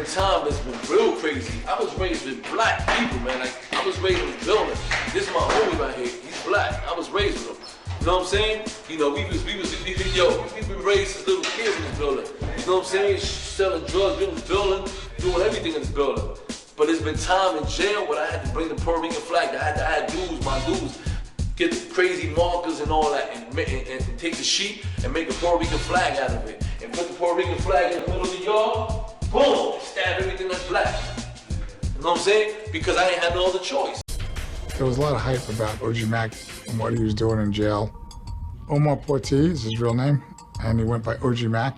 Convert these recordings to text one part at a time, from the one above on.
Time has been real crazy. I was raised with black people, man. Like, I was raised with building. This is my homie right here. He's black. I was raised with him. You know what I'm saying? You know, we've been raised as little kids in this building. You know what I'm saying? Selling drugs in this building, doing everything in this building. But there's been time in jail where I had to bring the Puerto Rican flag. I had dudes, my dudes, get the crazy markers and all that, and take the sheet and make a Puerto Rican flag out of it, and put the Puerto Rican flag in the middle of the yard. Boom! Stab everything that's black. You know what I'm saying? Because I ain't had no other choice. There was a lot of hype about OG Mac and what he was doing in jail. Omar Porti is his real name, and he went by OG Mac.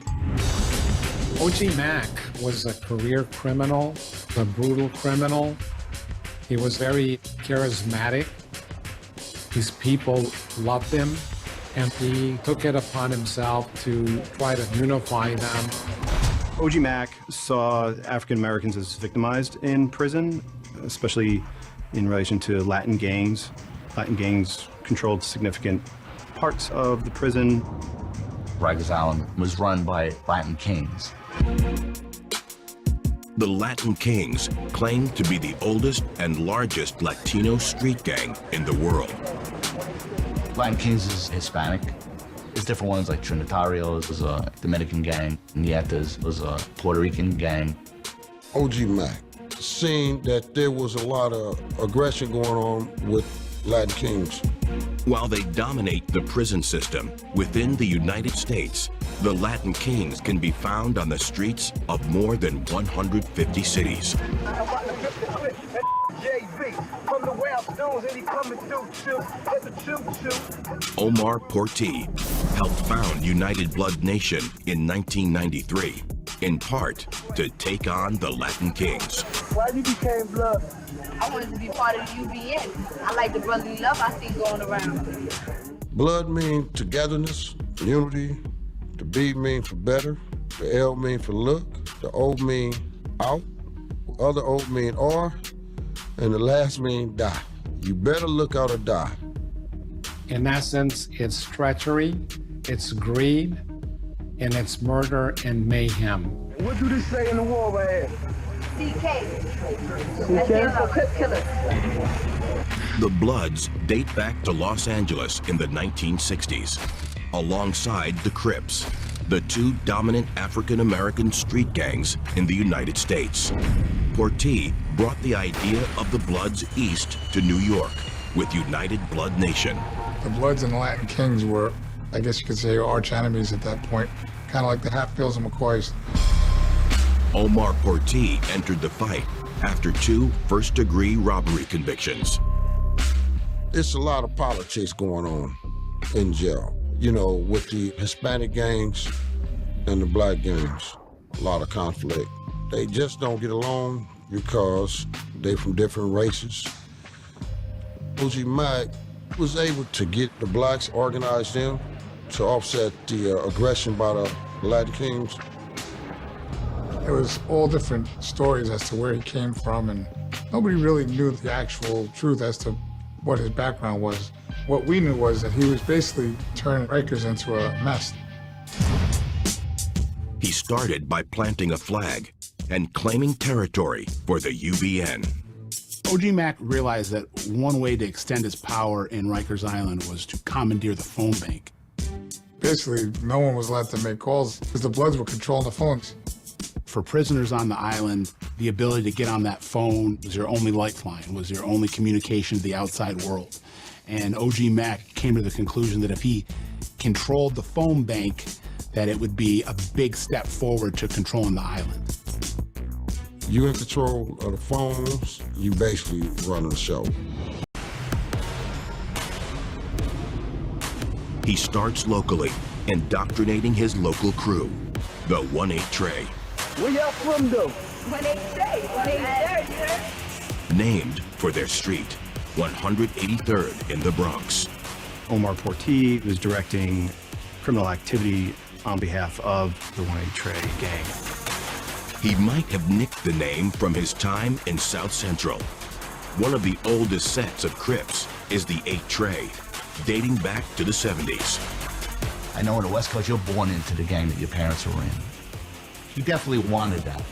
OG Mac was a career criminal, a brutal criminal. He was very charismatic. His people loved him, and he took it upon himself to try to unify them. OG Mac saw African Americans as victimized in prison, especially in relation to Latin gangs. Latin gangs controlled significant parts of the prison. Rikers Island was run by Latin Kings. The Latin Kings claim to be the oldest and largest Latino street gang in the world. Latin Kings is Hispanic. There's different ones like Trinitarios was a Dominican gang, Nietas was a Puerto Rican gang. OG Mac seen that there was a lot of aggression going on with Latin Kings. While they dominate the prison system within the United States, the Latin Kings can be found on the streets of more than 150 cities. Omar Porti helped found United Blood Nation in 1993, in part to take on the Latin Kings. Why you became Blood? I wanted to be part of the UBN. I like the brotherly love I see going around. Blood means togetherness, unity. The B means for better. The L means for look. The O mean out. The other O mean or. And the last mean die. You better look out or die. In essence, it's treachery, it's greed, and it's murder and mayhem. What do they say in the war right here? CK. That's the Crip Killers. The Bloods date back to Los Angeles in the 1960s, alongside the Crips, the two dominant African-American street gangs in the United States. Porti brought the idea of the Bloods east to New York with United Blood Nation. The Bloods and the Latin Kings were, I guess you could say, arch enemies at that point, kind of like the Hatfields and McCoys. Omar Porti entered the fight after 2 first-degree robbery convictions. It's a lot of politics going on in jail, you know, with the Hispanic gangs and the black gangs. A lot of conflict. They just don't get along because they're from different races. OG Mac was able to get the blacks, organize them to offset the aggression by the Latin Kings. It was all different stories as to where he came from, and nobody really knew the actual truth as to what his background was. What we knew was that he was basically turning Rikers into a mess. He started by planting a flag and claiming territory for the UBN. OG Mac realized that one way to extend his power in Rikers Island was to commandeer the phone bank. Basically, no one was allowed to make calls because the Bloods were controlling the phones. For prisoners on the island, the ability to get on that phone was your only lifeline, was your only communication to the outside world. And OG Mac came to the conclusion that if he controlled the phone bank, that it would be a big step forward to controlling the island. You in control of the phones, you basically running the show. He starts locally, indoctrinating his local crew, the 1-8 Trey. Where y'all from, though? 1-8 Trey. 1-8 sir. Named for their street, 183rd in the Bronx. Omar Porti was directing criminal activity on behalf of the 1-8 Trey gang. He might have nicked the name from his time in South Central. One of the oldest sets of Crips is the 8 Trey, dating back to the 70s. I know on the West Coast, you're born into the gang that your parents were in. You definitely wanted that.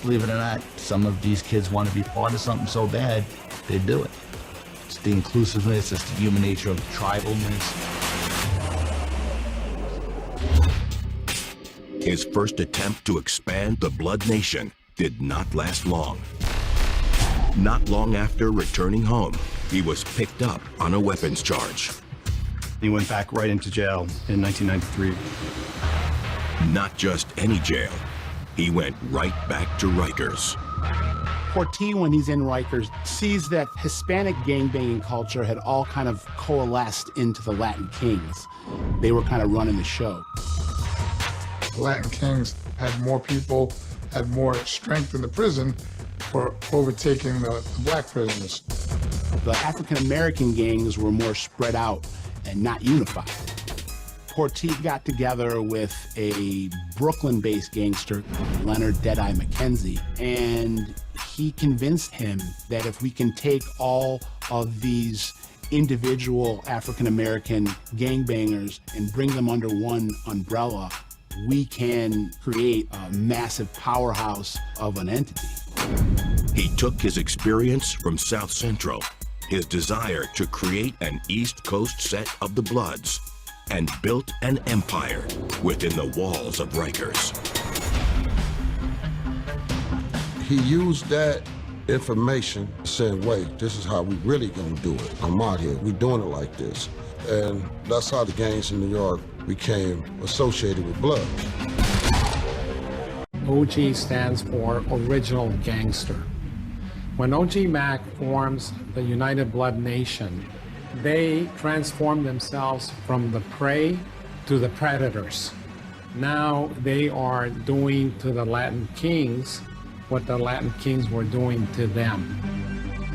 Believe it or not, some of these kids want to be part of something so bad, they do it. It's the inclusiveness, it's the human nature of tribalness. His first attempt to expand the Blood Nation did not last long. Not long after returning home, he was picked up on a weapons charge. He went back right into jail in 1993. Not just any jail. He went right back to Rikers. Portillo, when he's in Rikers, sees that Hispanic gangbanging culture had all kind of coalesced into the Latin Kings. They were kind of running the show. The Latin Kings had more people, had more strength in the prison for overtaking the black prisoners. The African-American gangs were more spread out and not unified. Portillo got together with a Brooklyn-based gangster, Leonard Deadeye McKenzie, and he convinced him that if we can take all of these individual African-American gangbangers and bring them under one umbrella, we can create a massive powerhouse of an entity. He took his experience from South Central, his desire to create an East Coast set of the Bloods, and built an empire within the walls of Rikers. He used that information saying, wait, this is how we really gonna do it. I'm out here, we doing it like this. And that's how the gangs in New York became associated with Blood. OG stands for Original Gangster. When OG Mac forms the United Blood Nation, they transform themselves from the prey to the predators. Now they are doing to the Latin Kings what the Latin Kings were doing to them.